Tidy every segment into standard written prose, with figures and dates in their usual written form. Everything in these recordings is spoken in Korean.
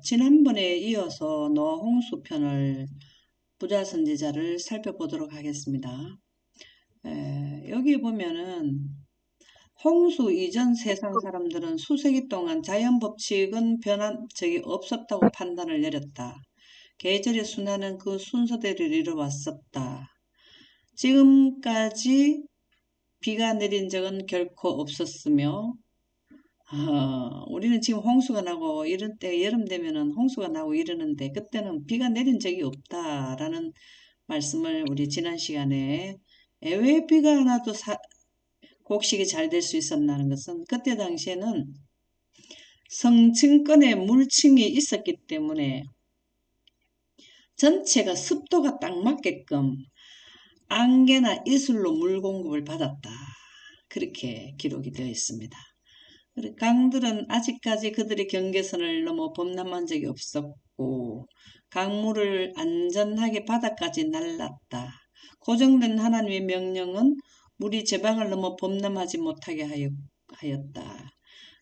지난번에 이어서 노아 홍수 편을 부자 선지자를 살펴보도록 하겠습니다. 여기 보면은 홍수 이전 세상 사람들은 수세기 동안 자연 법칙은 변한 적이 없었다고 판단을 내렸다. 계절의 순환은 그 순서대로 이루어왔었다. 지금까지 비가 내린 적은 결코 없었으며 우리는 지금 홍수가 나고 이런 때 여름 되면은 홍수가 나고 이러는데 그때는 비가 내린 적이 없다라는 말씀을 우리 지난 시간에 왜 비가 나도 곡식이 잘 될 수 있었나는 것은 그때 당시에는 성층권에 물층이 있었기 때문에 전체가 습도가 딱 맞게끔 안개나 이슬로 물 공급을 받았다. 그렇게 기록이 되어 있습니다. 강들은 아직까지 그들의 경계선을 넘어 범람한 적이 없었고 강물을 안전하게 바다까지 날랐다. 고정된 하나님의 명령은 물이 제방을 넘어 범람하지 못하게 하였다.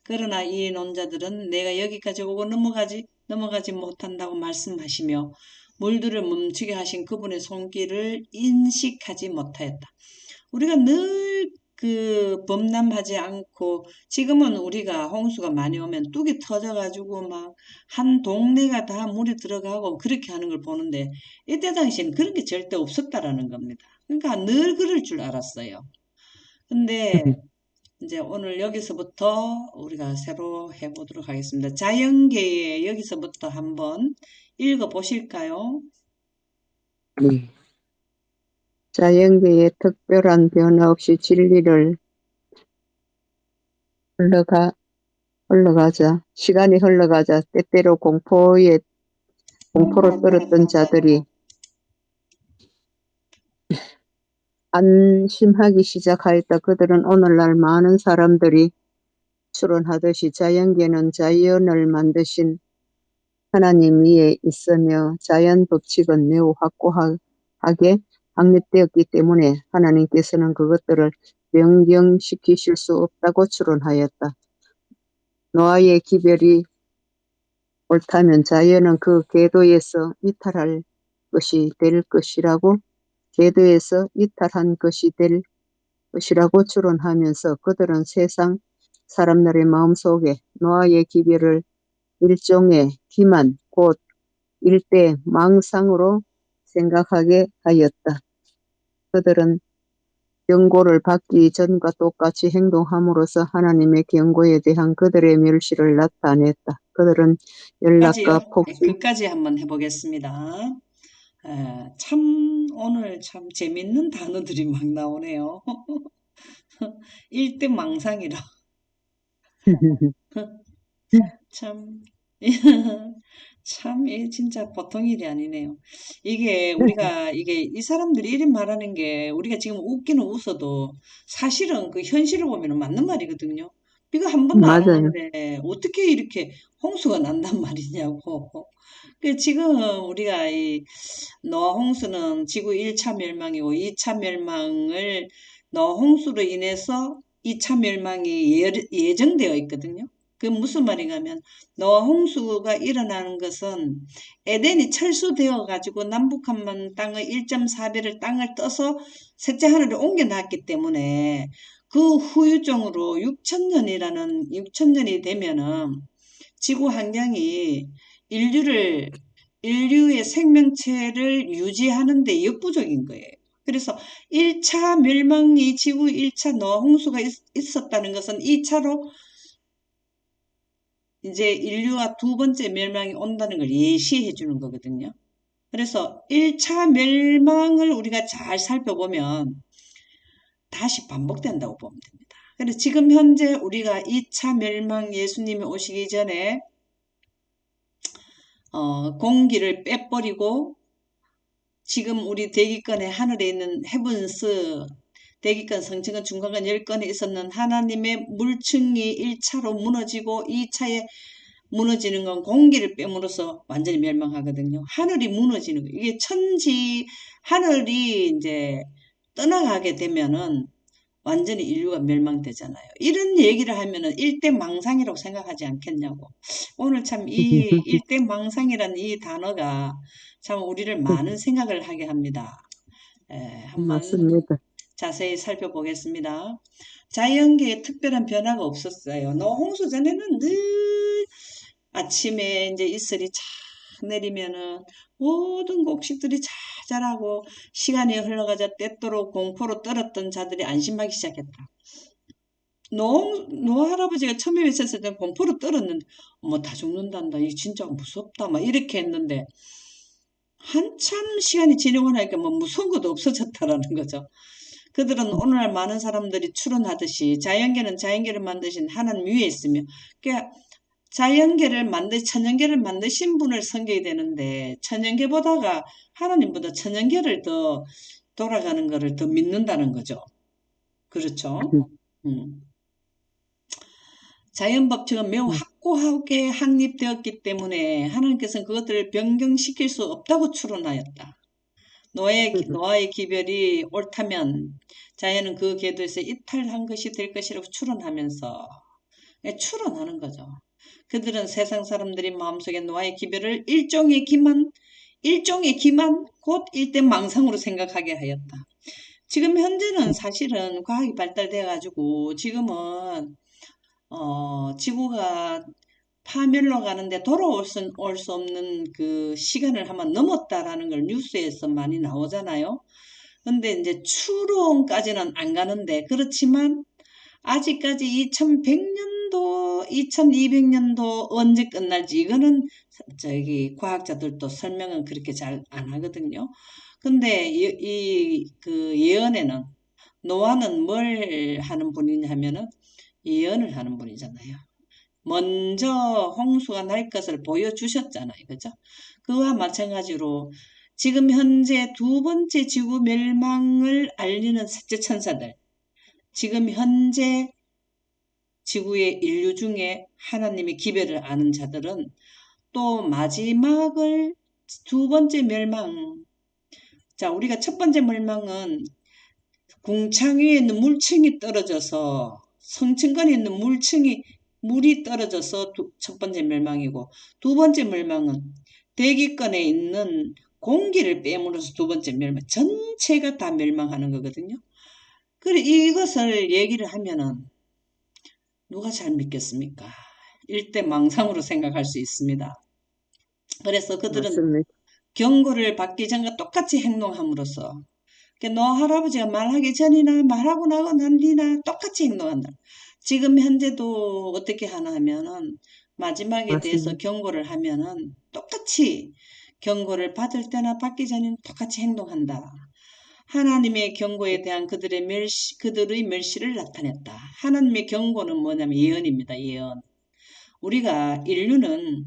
그러나 이 논자들은 내가 여기까지 오고 넘어가지 못한다고 말씀하시며 물들을 멈추게 하신 그분의 손길을 인식하지 못하였다. 우리가 늘 범람하지 않고 지금은 우리가 홍수가 많이 오면 뚝이 터져가지고 막 한 동네가 다 물이 들어가고 그렇게 하는 걸 보는데 이때 당시엔 그런 게 절대 없었다라는 겁니다. 그러니까 늘 그럴 줄 알았어요. 근데 이제 오늘 여기서부터 우리가 새로 해보도록 하겠습니다. 자연계에 여기서부터 한번 읽어 보실까요? 네. 자연계에 특별한 변화 없이 진리를 시간이 흘러가자 때때로 공포로 떨었던 자들이 안심하기 시작하였다. 그들은 오늘날 많은 사람들이 추론하듯이 자연계는 자연을 만드신 하나님 위에 있으며 자연 법칙은 매우 확고하게 확립되었기 때문에 하나님께서는 그것들을 변경시키실 수 없다고 추론하였다. 노아의 기별이 옳다면 자연은 그 궤도에서 이탈할 것이 될 것이라고 궤도에서 이탈한 것이 될 것이라고 추론하면서 그들은 세상 사람들의 마음속에 노아의 기별을 일종의 기만 곧 일대 망상으로 생각하게 하였다. 그들은 경고를 받기 전과 똑같이 행동함으로써 하나님의 경고에 대한 그들의 멸시를 나타냈다. 그들은 연락과 까지요? 폭식, 그까지 한번 해보겠습니다. 오늘 참 재밌는 단어들이 막 나오네요. 일대망상이라. 참, 참, 이 진짜 보통 일이 아니네요. 이게 이 사람들이 이런 말하는 게 우리가 지금 웃기는 웃어도 사실은 그 현실을 보면 맞는 말이거든요. 비가 한 번도 안 맞아요. 오는데 어떻게 이렇게 홍수가 난단 말이냐고. 지금 우리가 이 노아 홍수는 지구 1차 멸망이고 2차 멸망을 노아 홍수로 인해서 2차 멸망이 예정되어 있거든요. 그 무슨 말인가 하면 노아 홍수가 일어나는 것은 에덴이 철수되어 가지고 남북한만 땅의 1.4배를 땅을 떠서 셋째 하늘에 옮겨놨기 때문에 그 후유증으로 6천년이 되면은 지구 환경이 인류를 인류의 생명체를 유지하는 데 역부족인 거예요. 그래서 1차 멸망이 지구 1차 노아 홍수가 있었다는 것은 2차로 이제 인류가 두 번째 멸망이 온다는 걸 예시해 주는 거거든요. 그래서 1차 멸망을 우리가 잘 살펴보면 다시 반복된다고 보면 됩니다. 그래서 지금 현재 우리가 2차 멸망 예수님이 오시기 전에 공기를 빼버리고 지금 우리 대기권에 하늘에 있는 헤븐스 대기권, 성층권, 중간권, 열권에 있었는 하나님의 물층이 1차로 무너지고 2차에 무너지는 건 공기를 빼므로써 완전히 멸망하거든요. 하늘이 무너지는 거. 이게 하늘이 이제 떠나가게 되면은 완전히 인류가 멸망되잖아요. 이런 얘기를 하면은 일대망상이라고 생각하지 않겠냐고. 오늘 참 이 일대망상이라는 이 단어가 참 우리를 많은 생각을 하게 합니다. 한번 맞습니다. 자세히 살펴보겠습니다. 자연계에 특별한 변화가 없었어요. 노홍수 전에는 늘 아침에 이제 이슬이 착 내리면은 모든 곡식들이 잘 자라고 시간이 흘러가자 때때로 공포로 떨었던 자들이 안심하기 시작했다. 노 할아버지가 처음에 외쳤을 때 공포로 떨었는데, 어머, 다 죽는단다. 이 진짜 무섭다. 막 이렇게 했는데, 한참 시간이 지나고 나니까 뭐 무서운 것도 없어졌다라는 거죠. 그들은 오늘날 많은 사람들이 추론하듯이 자연계는 자연계를 만드신 하나님 위에 있으며, 그러니까 천연계를 만드신 분을 섬기게 되는데, 천연계보다가 하나님보다 천연계를 더 돌아가는 것을 더 믿는다는 거죠. 그렇죠? 음. 자연 법칙은 매우 확고하게 확립되었기 때문에 하나님께서는 그것들을 변경시킬 수 없다고 추론하였다. 노아의 기별이 옳다면 자연은 그 궤도에서 이탈한 것이 될 것이라고 추론하면서 추론하는 거죠. 그들은 세상 사람들이 마음속에 노아의 기별을 일종의 기만 곧 일대 망상으로 생각하게 하였다. 지금 현재는 사실은 과학이 발달돼 가지고 지금은 지구가 파멸로 가는데 돌아올 수 없는 그 시간을 한번 넘었다라는 걸 뉴스에서 많이 나오잖아요. 근데 이제 추론까지는 안 가는데 그렇지만 아직까지 2100년도, 2200년도 언제 끝날지 이거는 저기 과학자들도 설명은 그렇게 잘 안 하거든요. 근데 그 예언에는 노아는 뭘 하는 분이냐면은 예언을 하는 분이잖아요. 먼저 홍수가 날 것을 보여주셨잖아요. 그죠? 그와 마찬가지로 지금 현재 두 번째 지구 멸망을 알리는 셋째 천사들, 지금 현재 지구의 인류 중에 하나님의 기별을 아는 자들은 또 마지막을 두 번째 멸망, 자, 우리가 첫 번째 멸망은 궁창 위에 있는 물층이 떨어져서 성층권에 있는 물이 떨어져서 첫 번째 멸망이고 두 번째 멸망은 대기권에 있는 공기를 빼므로써 두 번째 멸망, 전체가 다 멸망하는 거거든요. 그래 이것을 얘기를 하면은 누가 잘 믿겠습니까? 일대망상으로 생각할 수 있습니다. 그래서 그들은 맞습니다. 경고를 받기 전과 똑같이 행동함으로써 너 할아버지가 말하기 전이나 말하고 나고 난 뒤나 똑같이 행동한다. 지금 현재도 어떻게 하나 하면은 마지막에 대해서 맞습니다. 경고를 하면은 똑같이 경고를 받을 때나 받기 전에는 똑같이 행동한다. 하나님의 경고에 대한 그들의 멸시를 나타냈다. 하나님의 경고는 뭐냐면 예언입니다. 예언. 우리가 인류는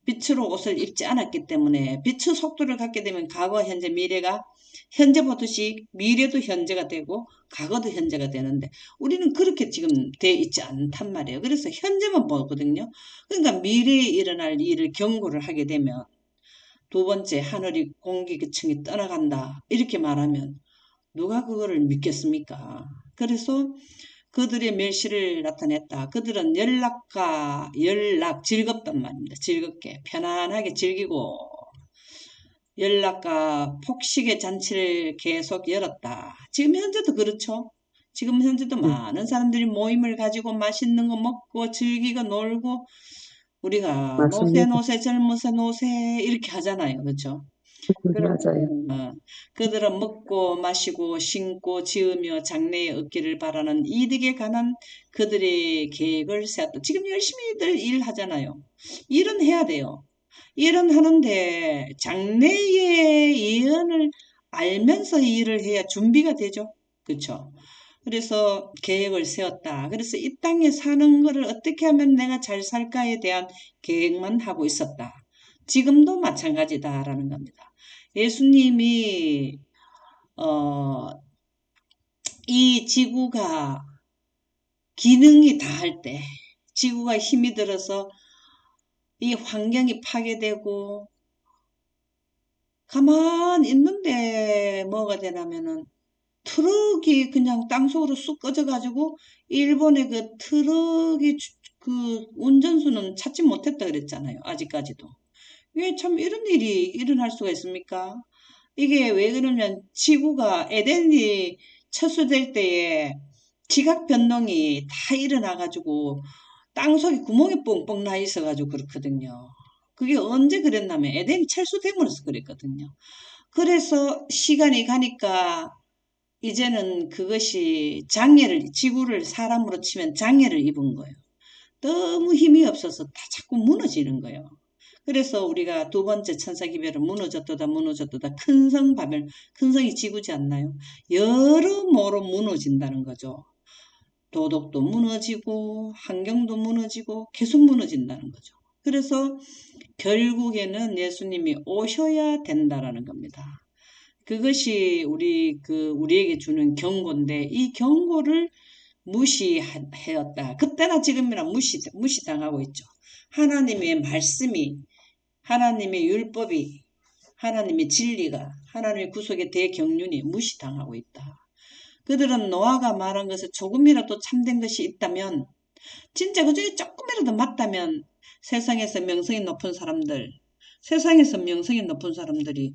빛으로 옷을 입지 않았기 때문에 빛의 속도를 갖게 되면 과거, 현재, 미래가 현재 보듯이 미래도 현재가 되고 과거도 현재가 되는데 우리는 그렇게 지금 돼 있지 않단 말이에요. 그래서 현재만 보거든요. 그러니까 미래에 일어날 일을 경고를 하게 되면 두 번째 하늘이 공기층이 떠나간다 이렇게 말하면 누가 그거를 믿겠습니까? 그래서 그들의 멸시를 나타냈다. 그들은 즐겁단 말입니다. 즐겁게, 편안하게 즐기고, 연락과 폭식의 잔치를 계속 열었다. 지금 현재도 그렇죠. 지금 현재도 많은 사람들이 모임을 가지고 맛있는 거 먹고 즐기고 놀고, 우리가 노세, 맞습니다. 노세, 젊으세, 노세, 이렇게 하잖아요. 그렇죠? 맞아요. 그들은 먹고 마시고 신고 지으며 장래에 얻기를 바라는 이득에 관한 그들의 계획을 세웠다. 지금 열심히들 일하잖아요. 일은 해야 돼요. 일은 하는데 장래의 예언을 알면서 일을 해야 준비가 되죠. 그렇죠? 그래서 계획을 세웠다. 그래서 이 땅에 사는 것을 어떻게 하면 내가 잘 살까에 대한 계획만 하고 있었다. 지금도 마찬가지다라는 겁니다. 예수님이 어, 이 지구가 기능이 다할 때, 지구가 힘이 들어서 이 환경이 파괴되고 가만 있는데 뭐가 되냐면은 트럭이 그냥 땅속으로 쑥 꺼져가지고 일본의 그 트럭이 그 운전수는 찾지 못했다 그랬잖아요. 아직까지도. 왜 참 이런 일이 일어날 수가 있습니까? 이게 왜 그러면 지구가 에덴이 철수될 때에 지각 변동이 다 일어나가지고 땅속에 구멍이 뻥뻥 나 있어가지고 그렇거든요. 그게 언제 그랬냐면 에덴이 철수됨으로써 그랬거든요. 그래서 시간이 가니까 이제는 그것이 장애를, 지구를 사람으로 치면 장애를 입은 거예요. 너무 힘이 없어서 다 자꾸 무너지는 거예요. 그래서 우리가 두 번째 천사기별은 무너졌도다 무너졌도다 큰성바벨, 큰성이 지구지 않나요? 여러모로 무너진다는 거죠. 도덕도 무너지고 환경도 무너지고 계속 무너진다는 거죠. 그래서 결국에는 예수님이 오셔야 된다라는 겁니다. 그것이 우리에게 주는 경고인데 이 경고를 무시하였다. 그때나 지금이나 무시당하고 있죠. 하나님의 말씀이, 하나님의 율법이, 하나님의 진리가, 하나님의 구속의 대경륜이 무시당하고 있다. 그들은 노아가 말한 것에 조금이라도 참된 것이 있다면, 진짜 그중에 조금이라도 맞다면 세상에서 명성이 높은 사람들, 세상에서 명성이 높은 사람들이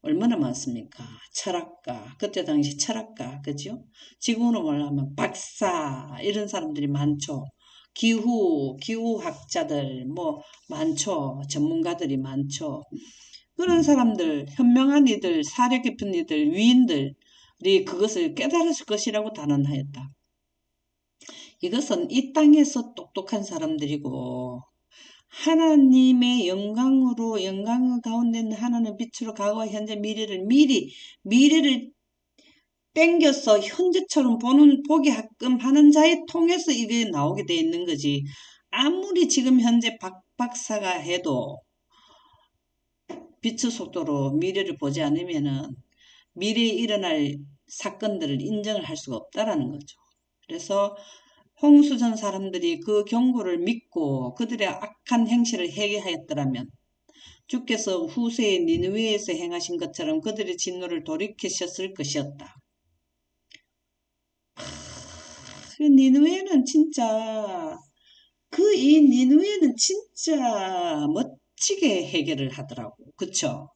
얼마나 많습니까? 철학가, 그때 당시 철학가, 그죠? 지금으로 말하면 박사, 이런 사람들이 많죠. 기후학자들, 뭐, 많죠. 전문가들이 많죠. 그런 사람들, 현명한 이들, 사려 깊은 이들, 위인들이 그것을 깨달았을 것이라고 단언하였다. 이것은 이 땅에서 똑똑한 사람들이고, 하나님의 영광으로 영광 가운데 있는 하나님의 빛으로 과거와 현재 미래를 땡겨서 현재처럼 보기 하끔 하는 자에 통해서 이게 나오게 돼 있는 거지. 아무리 지금 현재 박사가 해도 빛의 속도로 미래를 보지 않으면은 미래에 일어날 사건들을 인정을 할 수가 없다라는 거죠. 그래서 홍수전 사람들이 그 경고를 믿고 그들의 악한 행실을 회개하였더라면 주께서 후세의 니느웨에서 행하신 것처럼 그들의 진노를 돌이키셨을 것이었다. 그 니느웨는 진짜 이 니느웨는 진짜 멋지게 해결을 하더라고. 그쵸?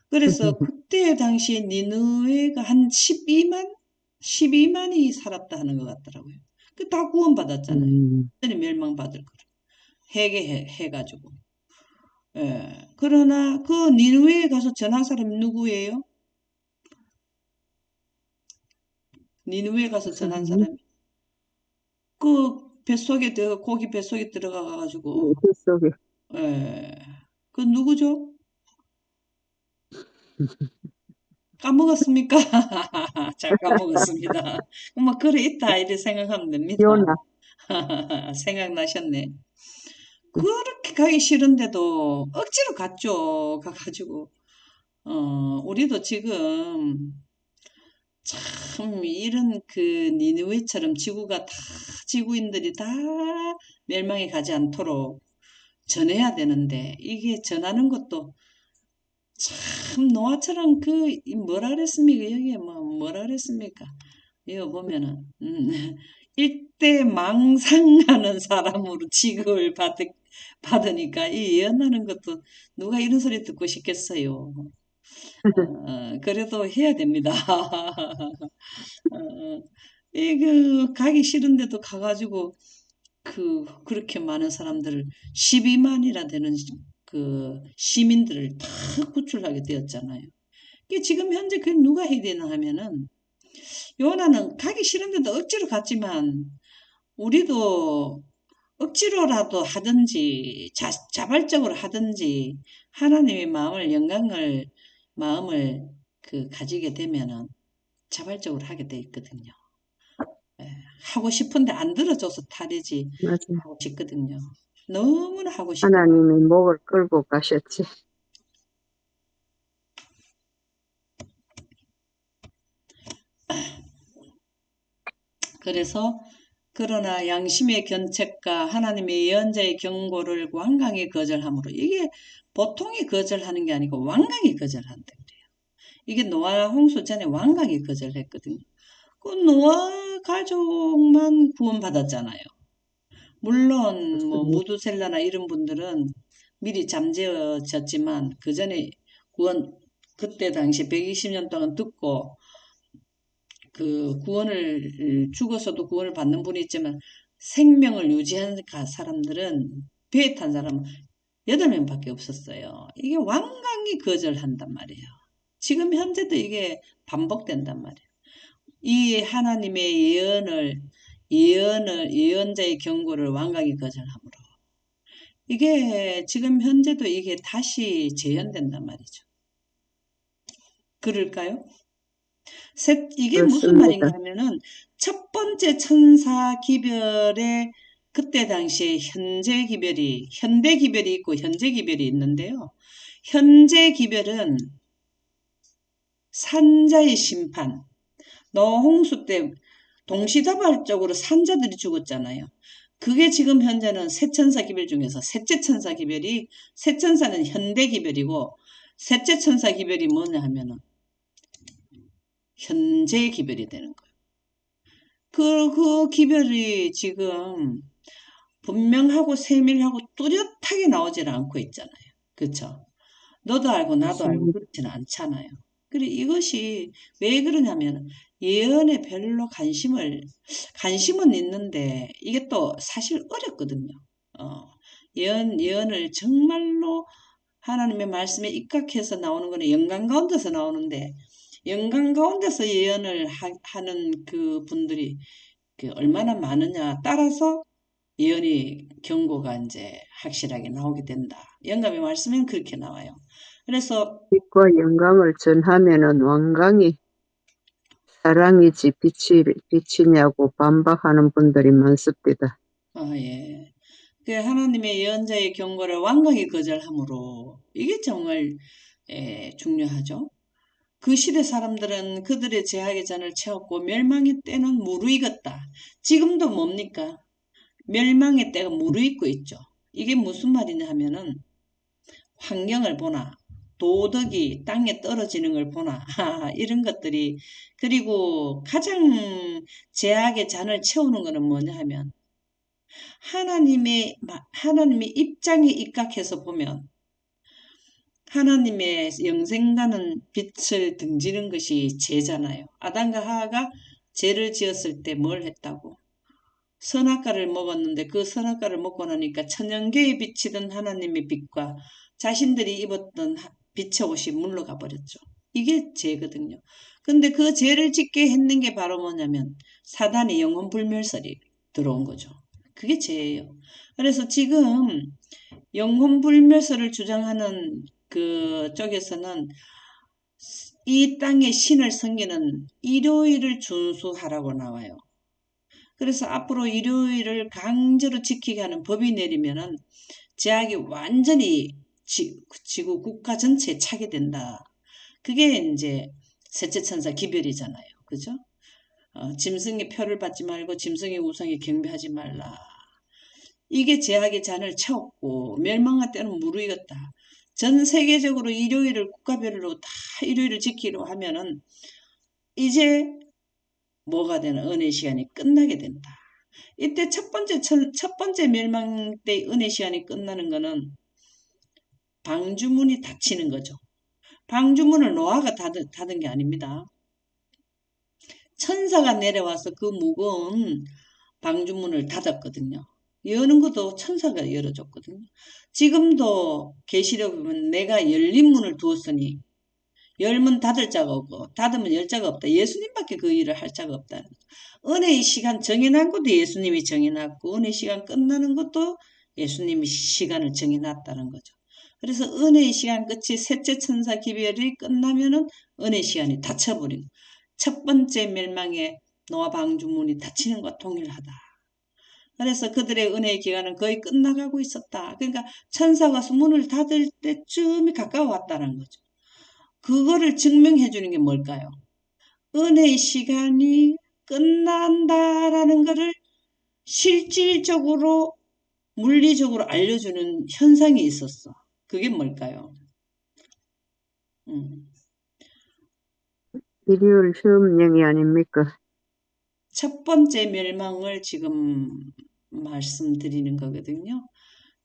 그래서 그때 당시에 니느웨가 한 12만이 살았다 하는 것 같더라고요. 그 다 구원받았잖아요. 멸망받을 거라. 회개해가지고. 예. 그러나 그 니느웨에 가서 전한 사람이 누구예요? 니느웨에 가서 전한 사람이 사람이 그 뱃속에 고기 뱃속에 들어가가지고 뱃속에 예. 그 누구죠? 까먹었습니까? 잘 까먹었습니다. 뭐 그래 있다 이렇게 생각하면 됩니다. 요나 생각나셨네. 그렇게 가기 싫은데도 억지로 갔죠. 가가지고 우리도 지금 참 이런 그 니느웨처럼 지구인들이 다 멸망에 가지 않도록 전해야 되는데 이게 전하는 것도 참 노아처럼 뭐라 그랬습니까? 여기에 뭐라 그랬습니까? 이거 보면은 일대 망상하는 사람으로 취급을 받으니까 이 예언하는 것도 누가 이런 소리 듣고 싶겠어요. 그래도 해야 됩니다. 어, 가기 싫은데도 가가지고 그렇게 많은 사람들을 12만이나 되는 그 시민들을 다 구출하게 되었잖아요. 지금 현재 그 누가 해야 되나 하면은 요나는 가기 싫은데도 억지로 갔지만 우리도 억지로라도 하든지 자발적으로 하든지 하나님의 마음을 가지게 되면은 자발적으로 하게 돼 있거든요. 예, 하고 싶은데 안 들어줘서 탈이지 맞아. 하고 싶거든요. 너무나 하고 싶어. 하나님이 목을 끌고 가셨지. 그래서 그러나 양심의 견책과 하나님의 예언자의 경고를 완강히 거절함으로 이게 보통이 거절하는 게 아니고 완강히 거절한다 그래요. 이게 노아 홍수 전에 완강히 거절했거든요. 그 노아 가족만 구원받았잖아요. 물론 뭐 맞습니다. 무두셀라나 이런 분들은 미리 잠재워졌지만 그 전에 구원 그때 당시 120년 동안 듣고 그 구원을 죽어서도 구원을 받는 분이 있지만 생명을 유지한 사람들은 배에 탄 사람은 8명밖에 없었어요. 이게 완강히 거절한단 말이에요. 지금 현재도 이게 반복된단 말이에요. 이 하나님의 예언자의 경고를 완강히 거절함으로. 이게 지금 현재도 이게 다시 재현된단 말이죠. 그럴까요? 이게 무슨 말인가 그렇습니다. 하면은 첫 번째 천사 기별의 그때 당시에 현대 기별이 있고 현재 기별이 있는데요. 현재 기별은 산자의 심판, 노홍수 때 동시다발적으로 산자들이 죽었잖아요. 그게 지금 현재는 세천사 기별 중에서 셋째 천사 기별이, 세천사는 현대 기별이고 셋째 천사 기별이 뭐냐 하면은 현재 기별이 되는 거예요. 그 기별이 지금 분명하고 세밀하고 뚜렷하게 나오질 않고 있잖아요. 그쵸? 너도 알고 나도 알고 맞습니다. 그렇지는 않잖아요. 그리고 이것이 왜 그러냐면 예언에 별로 관심은 있는데 이게 또 사실 어렵거든요. 어, 예언을 정말로 하나님의 말씀에 입각해서 나오는 거는 영광 가운데서 나오는데 영광 가운데서 예언을 하는 그 분들이 그 얼마나 많으냐 따라서 예언이 경고가 이제 확실하게 나오게 된다. 영감의 말씀엔 그렇게 나와요. 그래서 빛과 영광을 전하면은 완강히 사랑이지 빛이냐고 반박하는 분들이 많습니다. 예. 그 하나님의 예언자의 경고를 완강히 거절함으로 이게 정말 중요하죠. 그 시대 사람들은 그들의 제약의 잔을 채웠고 멸망의 때는 무르익었다. 지금도 뭡니까? 멸망의 때가 무르익고 있죠. 이게 무슨 말이냐 하면은 환경을 보나 도덕이 땅에 떨어지는 걸 보나 이런 것들이 그리고 가장 제약의 잔을 채우는 것은 뭐냐 하면 하나님의 입장에 입각해서 보면 하나님의 영생가는 빛을 등지는 것이 죄잖아요. 아담과 하하가 죄를 지었을 때 뭘 했다고? 선악과를 먹었는데 그 선악과를 먹고 나니까 천연계에 비치던 하나님의 빛과 자신들이 입었던 빛의 옷이 물러가 버렸죠. 이게 죄거든요. 근데 그 죄를 짓게 했는 게 바로 뭐냐면 사단의 영혼 불멸설이 들어온 거죠. 그게 죄예요. 그래서 지금 영혼 불멸설을 주장하는 그 쪽에서는 이 땅의 신을 섬기는 일요일을 준수하라고 나와요. 그래서 앞으로 일요일을 강제로 지키게 하는 법이 내리면은 제약이 완전히 지구 국가 전체에 차게 된다. 그게 이제 셋째 천사 기별이잖아요. 그죠? 짐승의 표를 받지 말고 짐승의 우상에 경배하지 말라. 이게 제약의 잔을 채웠고 멸망할 때는 무르익었다. 전 세계적으로 일요일을 국가별로 다 일요일을 지키려 하면은 이제 뭐가 되는 은혜 시간이 끝나게 된다. 이때 첫 번째 멸망 때 은혜 시간이 끝나는 거는 방주문이 닫히는 거죠. 방주문을 노아가 닫은 게 아닙니다. 천사가 내려와서 그 무거운 방주문을 닫았거든요. 여는 것도 천사가 열어줬거든요. 지금도 계시록 보면 내가 열린 문을 두었으니 열면 닫을 자가 없고 닫으면 열 자가 없다. 예수님밖에 그 일을 할 자가 없다. 은혜의 시간 정해놓은 것도 예수님이 정해놨고 은혜의 시간 끝나는 것도 예수님이 시간을 정해놨다는 거죠. 그래서 은혜의 시간 끝이 셋째 천사 기별이 끝나면은 은혜 시간이 닫혀버리고 첫 번째 멸망의 노아 방주문이 닫히는 것과 동일하다. 그래서 그들의 은혜의 기간은 거의 끝나가고 있었다. 그러니까 천사가 문을 닫을 때쯤이 가까워왔다는 거죠. 그거를 증명해 주는 게 뭘까요? 은혜의 시간이 끝난다라는 것을 실질적으로 물리적으로 알려주는 현상이 있었어. 그게 뭘까요? 음. 일요일 휴업령이 아닙니까? 첫 번째 멸망을 지금 말씀드리는 거거든요.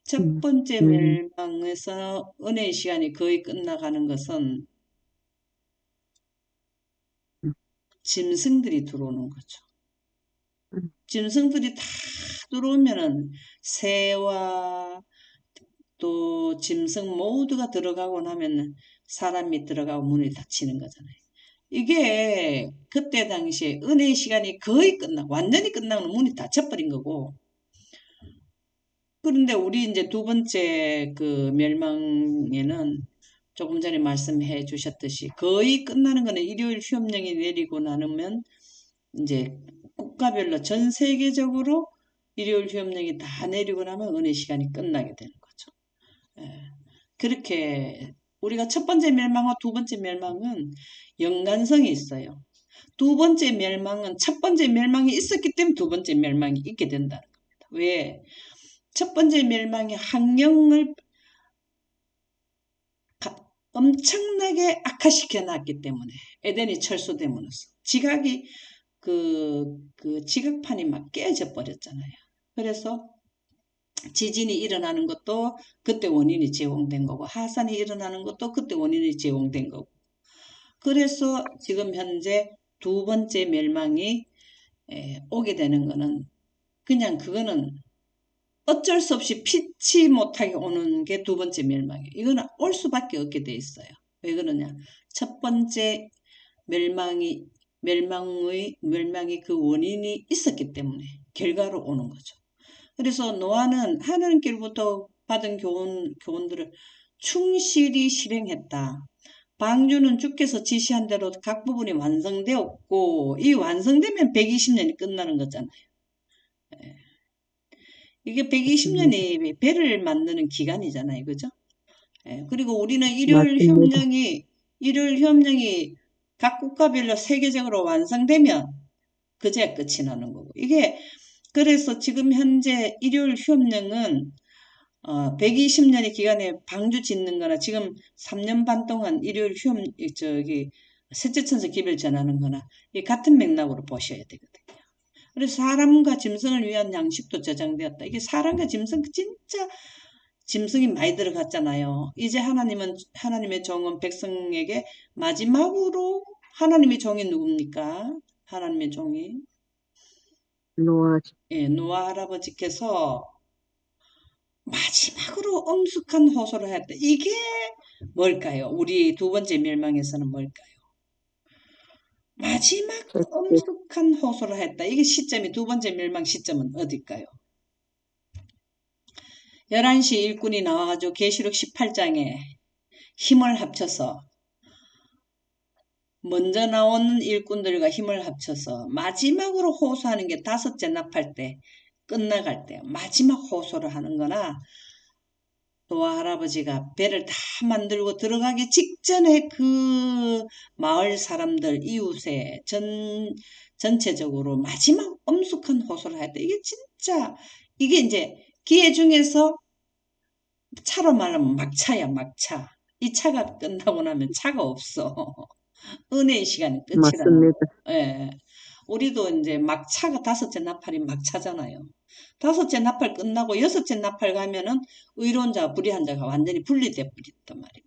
첫 음, 번째 음, 멸망에서 은혜의 시간이 거의 끝나가는 것은 음, 짐승들이 들어오는 거죠. 음. 짐승들이 다 들어오면은 새와 또 짐승 모두가 들어가고 나면 사람이 들어가고 문이 닫히는 거잖아요. 이게 그때 당시에 은혜의 시간이 거의 끝나고 완전히 끝나고 문이 닫혀버린 거고, 그런데 우리 이제 두 번째 그 멸망에는 조금 전에 말씀해 주셨듯이 거의 끝나는 거는 일요일 휴업령이 내리고 나면 이제 국가별로 전 세계적으로 일요일 휴업령이 다 내리고 나면 은혜 시간이 끝나게 되는 거죠. 예. 그렇게 우리가 첫 번째 멸망과 두 번째 멸망은 연관성이 있어요. 두 번째 멸망은 첫 번째 멸망이 있었기 때문에 두 번째 멸망이 있게 된다는 겁니다. 왜? 첫 번째 멸망이 환경을 엄청나게 악화시켜 놨기 때문에 에덴이 철수됨으로써 지각이 그 지각판이 막 깨져 버렸잖아요. 그래서 지진이 일어나는 것도 그때 원인이 제공된 거고 하산이 일어나는 것도 그때 원인이 제공된 거고, 그래서 지금 현재 두 번째 멸망이 오게 되는 거는 그냥 그거는 어쩔 수 없이 피치 못하게 오는 게 두 번째 멸망이에요. 이거는 올 수밖에 없게 돼 있어요. 왜 그러냐? 첫 번째 멸망이 멸망이 그 원인이 있었기 때문에 결과로 오는 거죠. 그래서 노아는 하나님께로부터 받은 교훈들을 충실히 실행했다. 방주는 주께서 지시한 대로 각 부분이 완성되었고, 이 완성되면 120년이 끝나는 거잖아요. 이게 맞습니다. 120년이 배를 만드는 기간이잖아요. 그죠? 예, 그리고 우리는 맞습니다. 일요일 협령이 각 국가별로 세계적으로 완성되면 그제 끝이 나는 거고. 이게, 그래서 지금 현재 일요일 협령은 120년의 기간에 방주 짓는 거나 지금 3년 반 동안 일요일 저기, 셋째 천사 기별 전하는 거나 이 같은 맥락으로 보셔야 되거든요. 그래서 사람과 짐승을 위한 양식도 저장되었다. 이게 사람과 짐승 진짜 짐승이 많이 들어갔잖아요. 이제 하나님의 종은 백성에게 마지막으로 하나님의 종이 누굽니까? 하나님의 종이 노아, 예, 노아 할아버지께서 마지막으로 엄숙한 호소를 했다. 이게 뭘까요? 우리 두 번째 멸망에서는 뭘까요? 마지막 첫째, 엄숙한 호소를 했다. 이게 시점이 두 번째 멸망 시점은 어딜까요? 11시 일꾼이 나와가지고 계시록 18장에 힘을 합쳐서 먼저 나오는 일꾼들과 힘을 합쳐서 마지막으로 호소하는 게 다섯째 납할 때 끝나갈 때 마지막 호소를 하는 거나, 노아 할아버지가 배를 다 만들고 들어가기 직전에 그 마을 사람들 이웃에 전체적으로 마지막 엄숙한 호소를 할 때 이게 진짜 이게 이제 기회 중에서 차로 말하면 막차야 막차. 이 차가 끝나고 나면 차가 없어. 은혜의 시간이 끝이라는 거. 맞습니다. 예. 우리도 이제 막차가 다섯째 나팔이 막차잖아요. 다섯째 나팔 끝나고 여섯째 나팔 가면은 의로운 자와 불의한 자가 완전히 분리돼 버렸단 말이에요.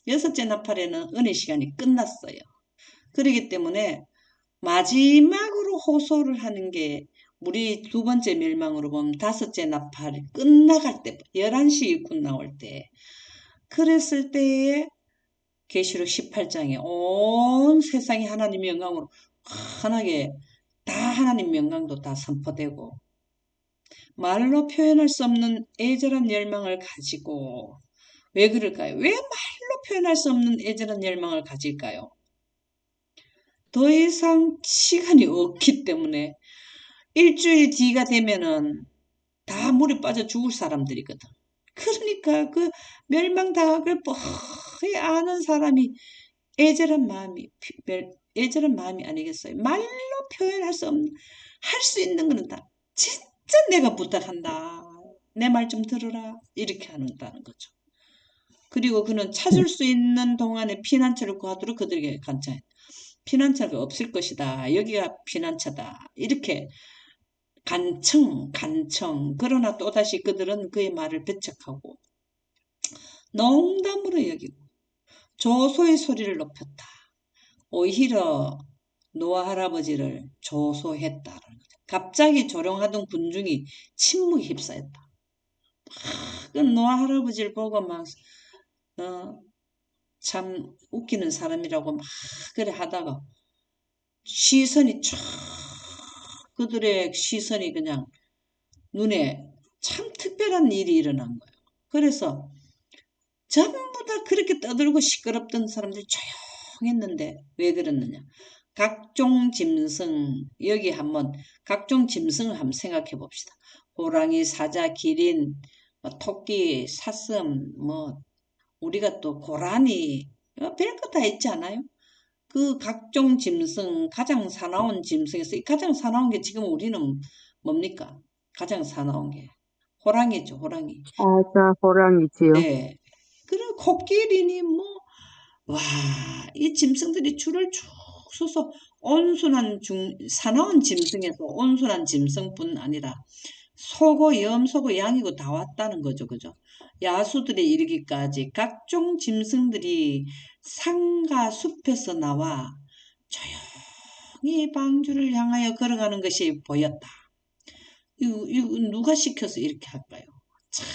여섯째 나팔에는 은혜 시간이 끝났어요. 그렇기 때문에 마지막으로 호소를 하는 게 우리 두 번째 멸망으로 보면 다섯째 나팔이 끝나갈 때 11시 일꾼 나올 때, 그랬을 때에 계시록 18장에 온 세상이 하나님의 영광으로 환하게 다 하나님 영광도 다 선포되고 말로 표현할 수 없는 애절한 열망을 가지고, 왜 그럴까요? 왜 말로 표현할 수 없는 애절한 열망을 가질까요? 더 이상 시간이 없기 때문에 일주일 뒤가 되면은 다 물에 빠져 죽을 사람들이거든. 그러니까 그 멸망당할 뻔히 아는 사람이 애절한 마음이 애절한 마음이 아니겠어요? 말로 표현할 수 없는, 할 수 있는 거는 다 진짜 내가 부탁한다. 내 말 좀 들어라. 이렇게 한다는 거죠. 그리고 그는 찾을 수 있는 동안에 피난처를 구하도록 그들에게 간청했다. 피난처가 없을 것이다. 여기가 피난처다. 이렇게 간청. 그러나 또다시 그들은 그의 말을 배척하고 농담으로 여기고 조소의 소리를 높였다. 오히려 노아 할아버지를 조소했다라는 거죠. 갑자기 조롱하던 군중이 침묵에 휩싸였다. 그 노아 할아버지를 보고 막 참 웃기는 사람이라고 막 그래 하다가 시선이 쫙 그들의 시선이 그냥 눈에 참 특별한 일이 일어난 거예요. 그래서 전부 다 그렇게 떠들고 시끄럽던 사람들이 조용했는데 왜 그랬느냐. 각종 짐승, 여기 한번 각종 짐승을 한번 생각해 봅시다. 호랑이, 사자, 기린, 토끼, 사슴, 우리가 또 고라니, 별거 다 있지 않아요? 그 각종 짐승, 가장 사나운 짐승에서 이 가장 사나운 게 지금 우리는 뭡니까? 가장 사나운 게 호랑이죠, 호랑이. 사자, 호랑이지요. 네. 그리고 코끼리니 와, 이 짐승들이 줄을 쭉 서서 사나운 짐승에서 온순한 짐승뿐 아니라 소고, 염소고, 양이고 다 왔다는 거죠. 그죠? 야수들에 이르기까지 각종 짐승들이 산과 숲에서 나와 조용히 방주를 향하여 걸어가는 것이 보였다. 이거 누가 시켜서 이렇게 할까요? 참,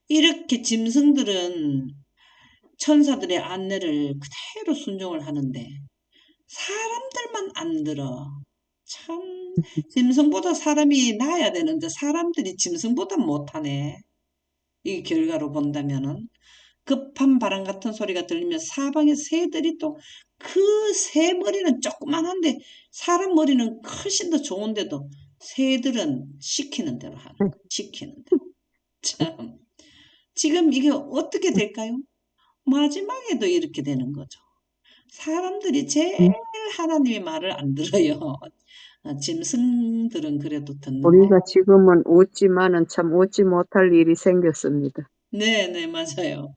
이렇게 짐승들은 천사들의 안내를 그대로 순종을 하는데 사람들만 안 들어. 참 짐승보다 사람이 나아야 되는데 사람들이 짐승보다 못하네. 이 결과로 본다면은 급한 바람 같은 소리가 들리면 사방의 새들이 또 그 새 머리는 조그만한데 사람 머리는 훨씬 더 좋은데도 새들은 시키는 대로 하는 거야. 시키는 대로. 참 지금 이게 어떻게 될까요? 마지막에도 이렇게 되는 거죠. 사람들이 제일 음, 하나님의 말을 안 들어요. 짐승들은 그래도 듣는데. 우리가 지금은 웃지만은 참 웃지 못할 일이 생겼습니다. 네, 맞아요.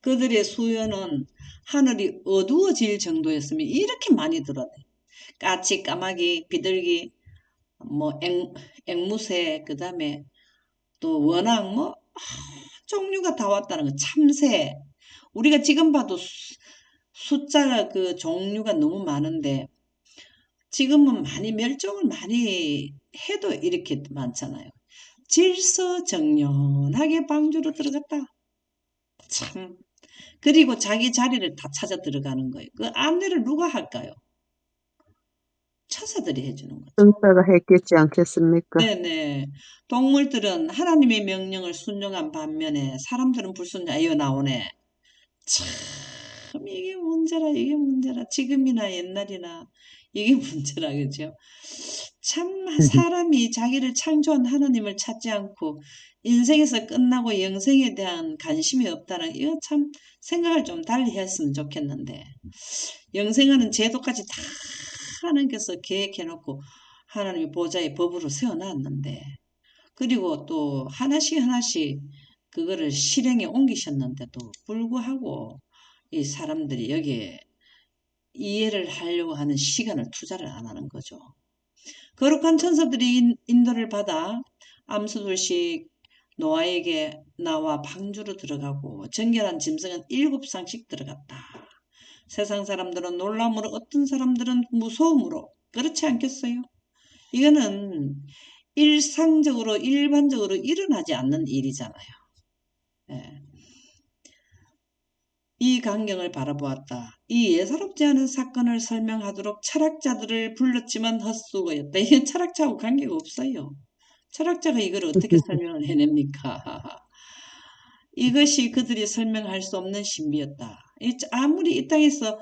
그들의 수요는 하늘이 어두워질 정도였으면 이렇게 많이 들었네. 까치, 까마귀, 비둘기, 앵무새, 그 다음에 또 워낙 종류가 다 왔다는 거. 참새. 우리가 지금 봐도 숫자가 그 종류가 너무 많은데 지금은 많이 멸종을 많이 해도 이렇게 많잖아요. 질서정연하게 방주로 들어갔다. 참. 그리고 자기 자리를 다 찾아 들어가는 거예요. 그 안내를 누가 할까요? 천사들이 해주는 거죠. 천사가 했겠지 않겠습니까? 네네. 동물들은 하나님의 명령을 순종한 반면에 사람들은 불순종. 이거 나오네. 참 이게 문제라 이게 문제라. 지금이나 옛날이나 이게 문제라 그죠? 참 사람이 자기를 창조한 하나님을 찾지 않고 인생에서 끝나고 영생에 대한 관심이 없다는 이거 참 생각을 좀 달리 했으면 좋겠는데 영생하는 제도까지 다 하나님께서 계획해놓고 하나님의 보좌의 법으로 세워놨는데 그리고 또 하나씩 하나씩 그거를 실행에 옮기셨는데도 불구하고 이 사람들이 여기에 이해를 하려고 하는 시간을 투자를 안 하는 거죠. 거룩한 천사들이 인도를 받아 암수둘씩 노아에게 나와 방주로 들어가고 정결한 짐승은 7쌍씩 들어갔다. 세상 사람들은 놀람으로 어떤 사람들은 무서움으로 그렇지 않겠어요? 이거는 일상적으로 일반적으로 일어나지 않는 일이잖아요. 예. 이 광경을 바라보았다. 이 예사롭지 않은 사건을 설명하도록 철학자들을 불렀지만 헛수고였다. 이게 철학자하고 관계가 없어요. 철학자가 이걸 어떻게 설명을 해냅니까? 이것이 그들이 설명할 수 없는 신비였다. 아무리 이 땅에서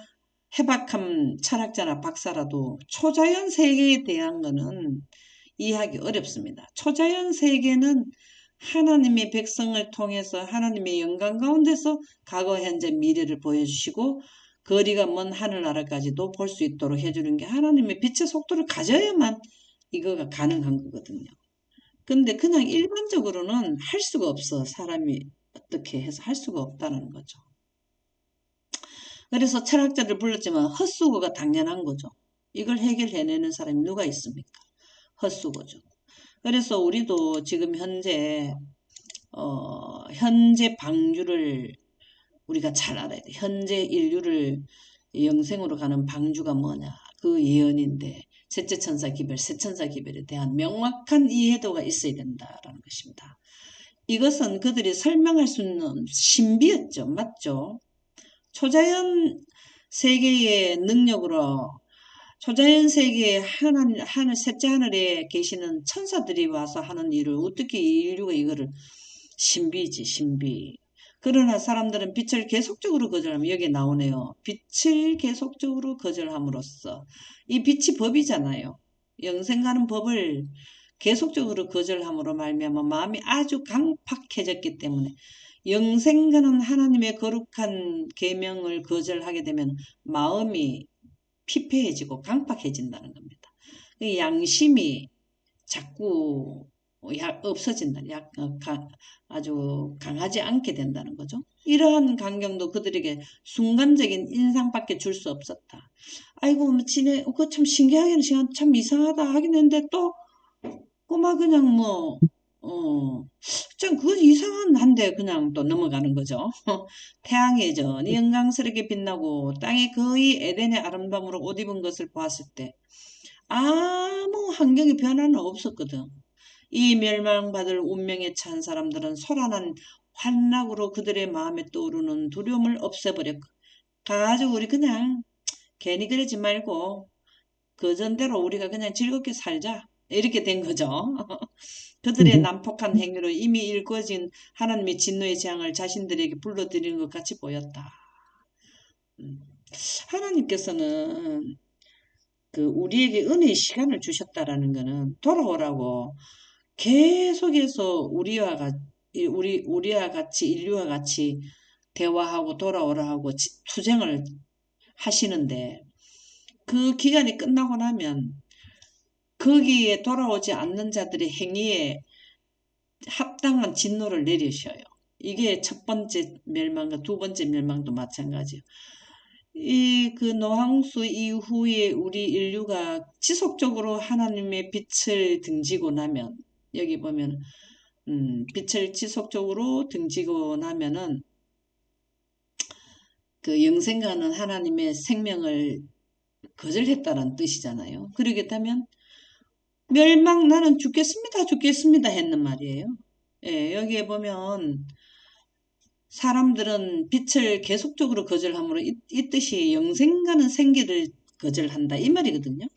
해박한 철학자나 박사라도 초자연 세계에 대한 것은 이해하기 어렵습니다. 초자연 세계는 하나님의 백성을 통해서 하나님의 영광 가운데서 과거, 현재, 미래를 보여주시고 거리가 먼 하늘나라까지도 볼 수 있도록 해주는 게 하나님의 빛의 속도를 가져야만 이거가 가능한 거거든요. 근데 그냥 일반적으로는 할 수가 없어. 사람이 어떻게 해서 할 수가 없다는 거죠. 그래서 철학자들 불렀지만 헛수고가 당연한 거죠. 이걸 해결해내는 사람이 누가 있습니까? 헛수고죠. 그래서 우리도 지금 현재 방주를 우리가 잘 알아야 돼. 현재 인류를 영생으로 가는 방주가 뭐냐. 그 예언인데 셋째 천사 기별, 새 천사 기별에 대한 명확한 이해도가 있어야 된다라는 것입니다. 이것은 그들이 설명할 수 있는 신비였죠. 맞죠? 초자연 세계의 능력으로 초자연 세계의 하늘, 셋째 하늘에 계시는 천사들이 와서 하는 일을 어떻게 인류가 이거를 신비지, 신비. 그러나 사람들은 빛을 계속적으로 거절하면 여기에 나오네요. 빛을 계속적으로 거절함으로써 이 빛이 법이잖아요. 영생가는 법을 계속적으로 거절함으로 말미암아 마음이 아주 강팍해졌기 때문에 영생가는 하나님의 거룩한 계명을 거절하게 되면 마음이 피폐해지고 강팍해진다는 겁니다. 양심이 자꾸 없어진다. 아주 강하지 않게 된다는 거죠. 이러한 광경도 그들에게 순간적인 인상밖에 줄 수 없었다. 아이고, 지네, 그거 참 신기하게는 시간 참 이상하다 하긴 했는데 또 꼬마 그냥 참 그거 이상한데 그냥 또 넘어가는 거죠. 태양의 전이 영광스럽게 빛나고 땅이 거의 에덴의 아름다움으로 옷 입은 것을 보았을 때 아무 환경의 변화는 없었거든. 이 멸망받을 운명에 찬 사람들은 소란한 환락으로 그들의 마음에 떠오르는 두려움을 없애버렸고 가지고 우리 그냥 괜히 그러지 말고 그 전대로 우리가 그냥 즐겁게 살자 이렇게 된 거죠. 그들의 난폭한 행위로 이미 일궈진 하나님의 진노의 재앙을 자신들에게 불러들이는 것 같이 보였다. 하나님께서는 그 우리에게 은혜의 시간을 주셨다라는 것은 돌아오라고 계속해서 우리와 같이 인류와 같이 대화하고 돌아오라 하고 투쟁을 하시는데 그 기간이 끝나고 나면 거기에 돌아오지 않는 자들의 행위에 합당한 진노를 내리셔요. 이게 첫 번째 멸망과 두 번째 멸망도 마찬가지예요. 그 노항수 이후에 우리 인류가 지속적으로 하나님의 빛을 등지고 나면 여기 보면 빛을 지속적으로 등지고 나면은 그 영생가는 하나님의 생명을 거절했다는 뜻이잖아요. 그러겠다면 멸망 나는 죽겠습니다 죽겠습니다 했는 말이에요. 예, 여기에 보면 사람들은 빛을 계속적으로 거절함으로 이 뜻이 영생가는 생기를 거절한다 이 말이거든요.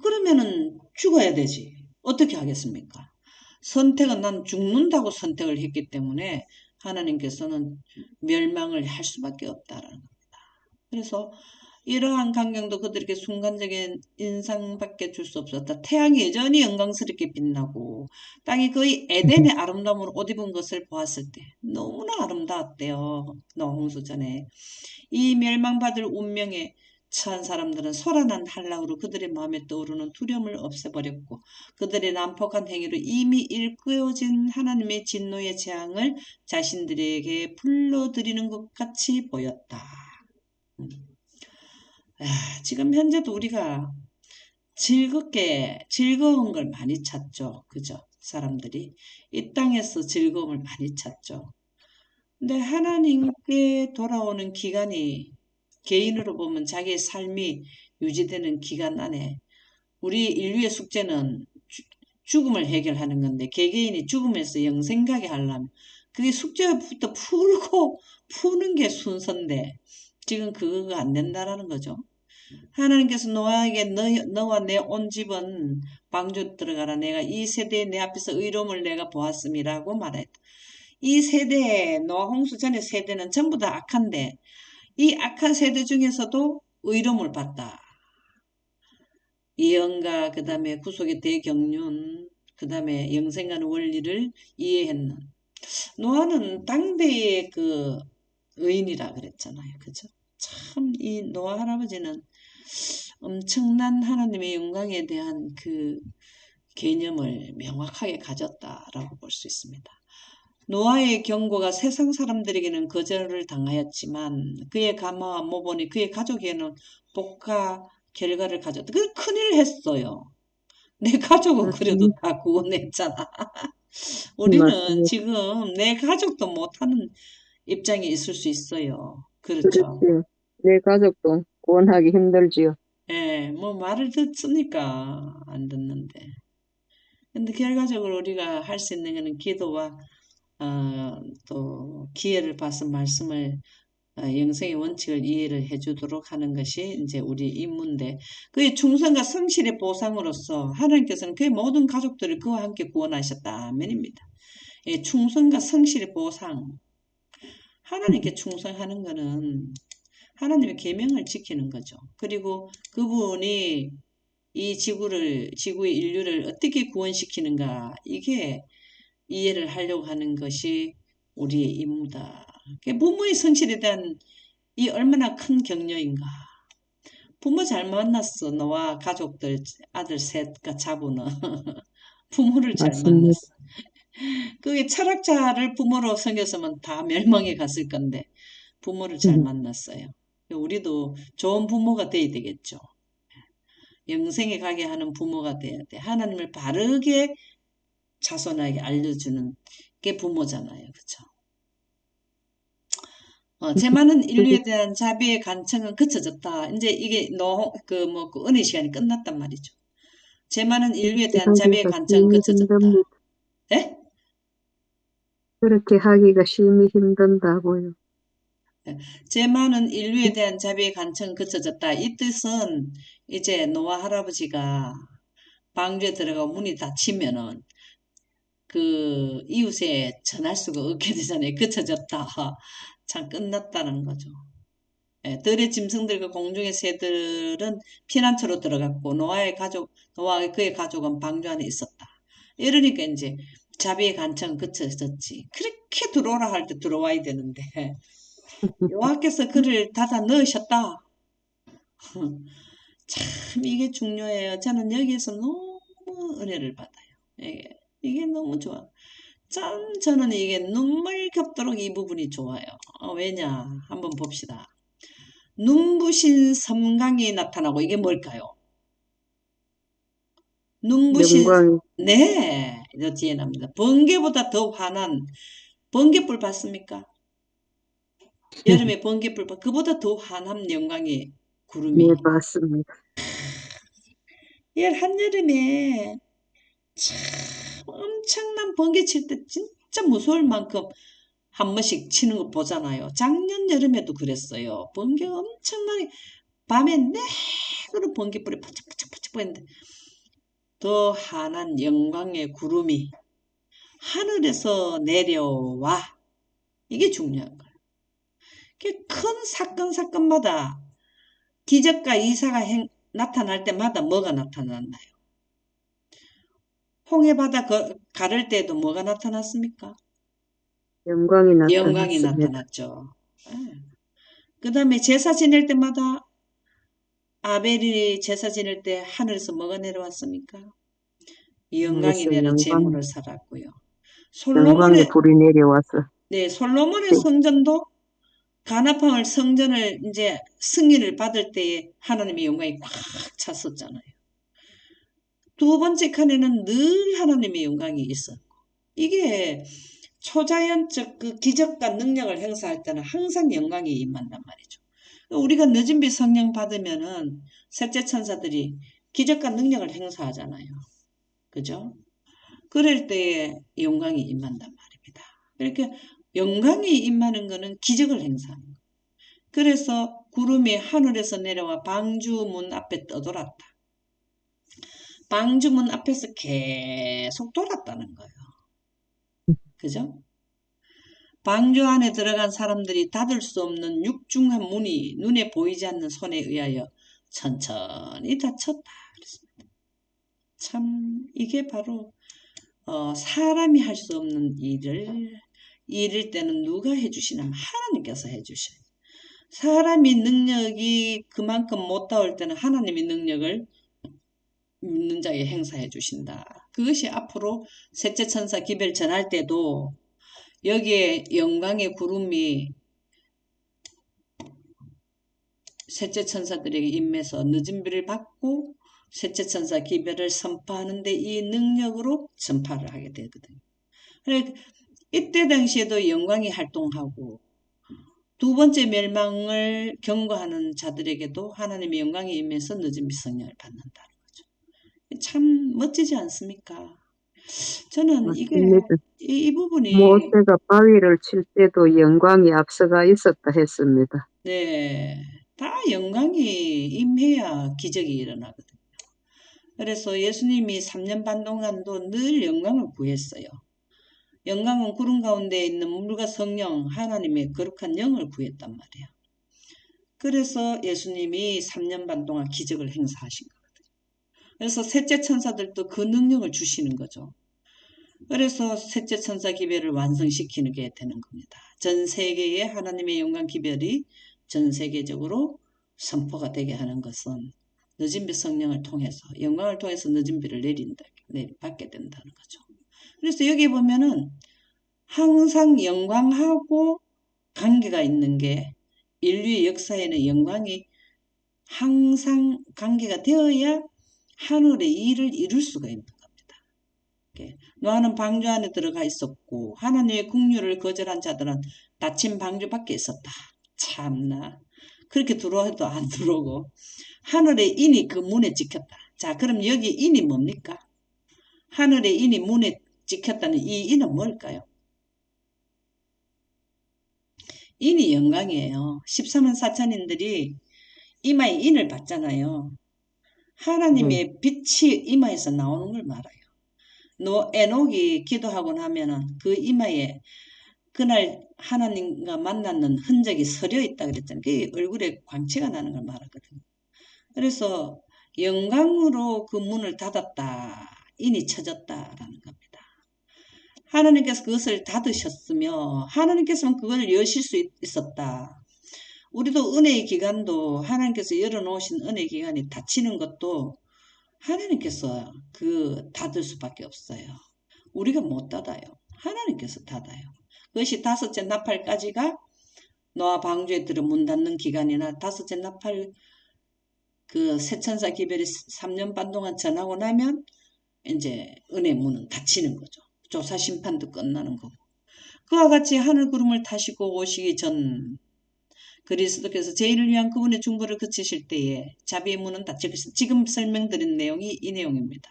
그러면은 죽어야 되지. 어떻게 하겠습니까? 선택은 난 죽는다고 선택을 했기 때문에 하나님께서는 멸망을 할 수밖에 없다라는 겁니다. 그래서 이러한 광경도 그들에게 순간적인 인상밖에 줄 수 없었다. 태양이 여전히 영광스럽게 빛나고 땅이 거의 에덴의 아름다움으로 옷 입은 것을 보았을 때 너무나 아름다웠대요. 노홍수 전에. 이 멸망받을 운명에 처한 사람들은 소란한 한락으로 그들의 마음에 떠오르는 두려움을 없애버렸고 그들의 난폭한 행위로 이미 일끄어진 하나님의 진노의 재앙을 자신들에게 불러들이는 것 같이 보였다. 지금 현재도 우리가 즐거운 걸 많이 찾죠. 그죠? 사람들이 이 땅에서 즐거움을 많이 찾죠. 근데 하나님께 돌아오는 기간이 개인으로 보면 자기의 삶이 유지되는 기간 안에 우리 인류의 숙제는 죽음을 해결하는 건데 개개인이 죽음에서 영생 가게 하려면 그게 숙제부터 푸는 게 순서인데 지금 그거가 안 된다라는 거죠. 하나님께서 노아에게 너와 내 온 집은 방주 들어가라. 내가 이 세대에 내 앞에서 의로움을 내가 보았음이라고 말했다. 이 세대, 노아 홍수 전의 세대는 전부 다 악한데 이 악한 세대 중에서도 의로움을 봤다. 예언과 그 다음에 구속의 대경륜, 그 다음에 영생하는 원리를 이해했는 노아는 당대의 그 의인이라 그랬잖아요. 그죠? 참 이 노아 할아버지는 엄청난 하나님의 영광에 대한 그 개념을 명확하게 가졌다라고 볼 수 있습니다. 노아의 경고가 세상 사람들에게는 거절을 당하였지만 그의 가마와 모본이 그의 가족에게는 복과 결과를 가졌다. 그 큰일 했어요. 내 가족은 그래도 맞습니다. 다 구원했잖아. 우리는 맞습니다. 지금 내 가족도 못하는 입장에 있을 수 있어요. 그렇죠. 그렇지요. 내 가족도 구원하기 힘들지요. 예, 뭐 말을 듣으니까 안 듣는데. 근데 결과적으로 우리가 할 수 있는 것은 기도와 또 기회를 봐서 말씀을 영성의 원칙을 이해를 해주도록 하는 것이 이제 우리 임무인데 그의 충성과 성실의 보상으로서 하나님께서는 그의 모든 가족들을 그와 함께 구원하셨다. 아멘입니다. 예, 충성과 성실의 보상. 하나님께 충성하는 것은 하나님의 계명을 지키는 거죠. 그리고 그분이 이 지구의 인류를 어떻게 구원시키는가, 이게 이해를 하려고 하는 것이 우리의 임무다. 부모의 성실에 대한 이 얼마나 큰 격려인가. 부모 잘 만났어. 너와 가족들, 아들 셋과 자부는. 부모를 잘 맞습니다. 만났어. 그게 철학자를 부모로 섬겼으면 다 멸망해 갔을 건데, 부모를 잘 만났어요. 우리도 좋은 부모가 돼야 되겠죠. 영생에 가게 하는 부모가 돼야 돼. 하나님을 바르게 자손에게 알려주는 게 부모잖아요. 그쵸? 제 많은 그게 인류에 대한 자비의 간청은 그쳐졌다. 이제 이게 그 은혜 시간이 끝났단 말이죠. 제 많은 인류에 그렇게 대한 자비의 하기가 간청은 심히 그쳐졌다. 힘듭니다. 예? 그렇게 하기가 심히 힘든다고요. 제 많은 인류에 대한 자비의 간청은 그쳐졌다. 이 뜻은 이제 노아 할아버지가 방주에 들어가 문이 닫히면은 그 이웃에 전할 수가 없게 되잖아요. 그쳐졌다. 참 끝났다는 거죠. 예, 들의 짐승들과 공중의 새들은 피난처로 들어갔고 노아와 그의 가족은 방주 안에 있었다. 이러니까 이제 자비의 간청은 그쳐졌지. 그렇게 들어오라 할 때 들어와야 되는데 여호와께서 그를 닫아 넣으셨다. 참 이게 중요해요. 저는 여기에서 너무 은혜를 받아요. 이게 너무 좋아. 참 저는 이게 눈물 겹도록 이 부분이 좋아요. 왜냐? 한번 봅시다. 눈부신 섬광이 나타나고 이게 뭘까요? 눈부신 영광이 네, 저 뒤에 납니다. 번개보다 더 환한 번개불 봤습니까? 여름에 번개불 그보다 더 환한 영광의 네, 구름이. 맞습니다. 한여름에 참 엄청난 번개 칠 때 진짜 무서울 만큼 한 번씩 치는 거 보잖아요. 작년 여름에도 그랬어요. 번개가 엄청나게 밤에 내그로 번개불이 퍼쩍퍼쩍퍼쩍 보이는데 더 환한 영광의 구름이 하늘에서 내려와. 이게 중요한 거예요. 큰 사건마다 기적과 이사가 나타날 때마다 뭐가 나타났나요? 홍해바다 가를 때도 뭐가 나타났습니까? 영광이 영광이 나타났습니다. 나타났죠. 그 다음에 제사 지낼 때마다 아벨이 제사 지낼 때 하늘에서 뭐가 내려왔습니까? 영광이 하늘에서 내려 영광, 제물을 살았고요. 영광의 솔로몬의 불이 내려와서 네, 솔로몬의 성전도 가나팡을 성전을 이제 승인을 받을 때에 하나님의 영광이 꽉 찼었잖아요. 두 번째 칸에는 늘 하나님의 영광이 있었고 이게 초자연적 그 기적과 능력을 행사할 때는 항상 영광이 임한단 말이죠. 우리가 늦은 빛 성령 받으면은 셋째 천사들이 기적과 능력을 행사하잖아요. 그죠? 그럴 때에 영광이 임한단 말입니다. 이렇게 영광이 임하는 거는 기적을 행사하는 거예요. 그래서 구름이 하늘에서 내려와 방주문 앞에 떠돌았다. 방주문 앞에서 계속 돌았다는 거예요. 그죠? 방주 안에 들어간 사람들이 닫을 수 없는 육중한 문이 눈에 보이지 않는 손에 의하여 천천히 닫혔다. 그랬습니다. 참 이게 바로 사람이 할 수 없는 일일 때는 누가 해주시냐면 하나님께서 해주셔요. 사람이 능력이 그만큼 못 닿을 때는 하나님의 능력을 믿는 자에게 행사해 주신다. 그것이 앞으로 셋째 천사 기별 전할 때도 여기에 영광의 구름이 셋째 천사들에게 임해서 늦은 비를 받고 셋째 천사 기별을 선포하는데 이 능력으로 전파를 하게 되거든요. 이때 당시에도 영광이 활동하고 두 번째 멸망을 경고하는 자들에게도 하나님의 영광이 임해서 늦은 비 성령을 받는다는 거죠. 참 멋지지 않습니까? 저는 맞습니다. 이 부분이 모세가 바위를 칠 때도 영광이 앞서가 있었다 했습니다. 네, 다 영광이 임해야 기적이 일어나거든요. 그래서 예수님이 3년 반 동안도 늘 영광을 구했어요. 영광은 구름 가운데 있는 물과 성령, 하나님의 거룩한 영을 구했단 말이에요. 그래서 예수님이 3년 반 동안 기적을 행사하신 거거든요. 그래서 셋째 천사들도 그 능력을 주시는 거죠. 그래서 셋째 천사 기별을 완성시키는 게 되는 겁니다. 전 세계에 하나님의 영광 기별이 전 세계적으로 선포가 되게 하는 것은 늦은 비 성령을 통해서 영광을 통해서 늦은 비를 받게 된다는 거죠. 그래서 여기 보면은 항상 영광하고 관계가 있는 게 인류의 역사에는 영광이 항상 관계가 되어야 하늘의 일을 이룰 수가 있는 겁니다. 노아는 방주 안에 들어가 있었고 하나님의 국류를 거절한 자들은 닫힌 방주 밖에 있었다. 참나. 그렇게 들어와도 안 들어오고 하늘의 인이 그 문에 찍혔다. 자, 그럼 여기 인이 뭡니까? 하늘의 인이 문에 찍혔다는 이 인은 뭘까요? 인이 영광이에요. 13만 4천인들이 이마에 인을 받잖아요. 네. 하나님의 빛이 이마에서 나오는 걸 말아요. 에녹이 기도하고 나면은 그 이마에 그날 하나님과 만났는 흔적이 서려 있다 그랬잖아요. 그게 얼굴에 광채가 나는 걸 말하거든요. 그래서 영광으로 그 문을 닫았다. 인이 쳐졌다라는 겁니다. 하나님께서 그것을 닫으셨으며 하나님께서는 그걸 여실 수 있었다. 우리도 은혜의 기간도 하나님께서 열어놓으신 은혜의 기간이 닫히는 것도 하나님께서 닫을 수밖에 없어요. 우리가 못 닫아요. 하나님께서 닫아요. 그것이 다섯째 나팔까지가 노아 방주에 들어 문 닫는 기간이나 다섯째 나팔 세천사 기별이 3년 반 동안 전하고 나면 이제 은혜 문은 닫히는 거죠. 조사 심판도 끝나는 거고. 그와 같이 하늘 구름을 타시고 오시기 전 그리스도께서 죄인을 위한 그분의 중보를 그치실 때에 자비의 문은 닫힐 것입니다. 지금 설명드린 내용이 이 내용입니다.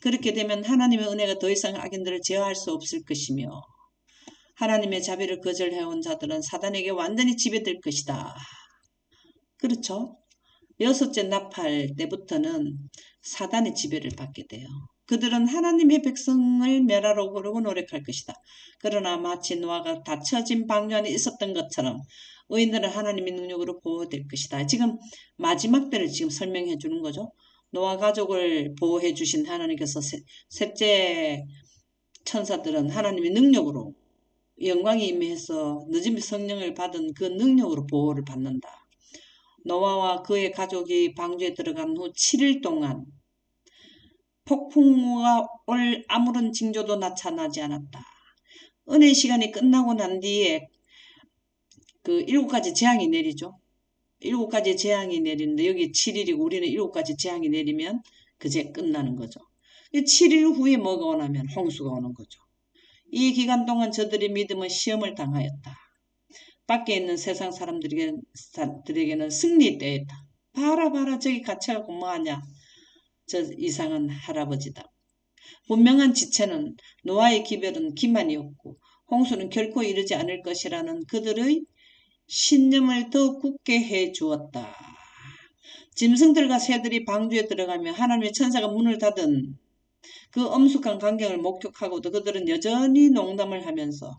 그렇게 되면 하나님의 은혜가 더 이상 악인들을 제어할 수 없을 것이며 하나님의 자비를 거절해온 자들은 사단에게 완전히 지배될 것이다. 그렇죠? 여섯째 나팔 때부터는 사단의 지배를 받게 돼요. 그들은 하나님의 백성을 멸하러 그러고 노력할 것이다. 그러나 마치 노아가 닫혀진 방주 안에 있었던 것처럼 의인들은 하나님의 능력으로 보호될 것이다. 지금 마지막 때를 지금 설명해 주는 거죠. 노아 가족을 보호해 주신 하나님께서 셋째 천사들은 하나님의 능력으로 영광이 임해서 늦은 성령을 받은 그 능력으로 보호를 받는다. 노아와 그의 가족이 방주에 들어간 후 7일 동안 폭풍우가 올 아무런 징조도 나타나지 않았다. 은혜 시간이 끝나고 난 뒤에 그 7가지 재앙이 내리죠. 7가지 재앙이 내리는데 여기 7일이고 우리는 7가지 재앙이 내리면 그제 끝나는 거죠. 7일 후에 뭐가 오냐면 홍수가 오는 거죠. 이 기간 동안 저들의 믿음은 시험을 당하였다. 밖에 있는 세상 사람들에게는 승리 때였다. 봐라 저기 갇혀갖고 뭐하냐. 저 이상한 할아버지다. 분명한 지체는 노아의 기별은 기만이었고 홍수는 결코 이르지 않을 것이라는 그들의 신념을 더 굳게 해 주었다. 짐승들과 새들이 방주에 들어가며 하나님의 천사가 문을 닫은 그 엄숙한 광경을 목격하고도 그들은 여전히 농담을 하면서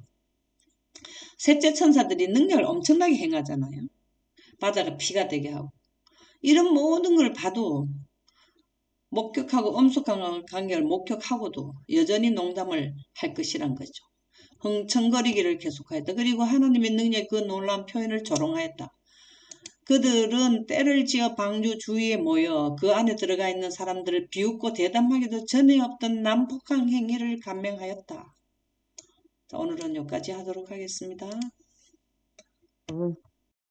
셋째 천사들이 능력을 엄청나게 행하잖아요. 바다가 피가 되게 하고 이런 모든 걸 봐도 목격하고 엄숙한 관계를 목격하고도 여전히 농담을 할 것이란 거죠. 흥청거리기를 계속하였다. 그리고 하나님의 능력의 그 놀라운 표현을 조롱하였다. 그들은 때를 지어 방주 주위에 모여 그 안에 들어가 있는 사람들을 비웃고 대담하게도 전에 없던 난폭한 행위를 감명하였다. 자, 오늘은 여기까지 하도록 하겠습니다. 어.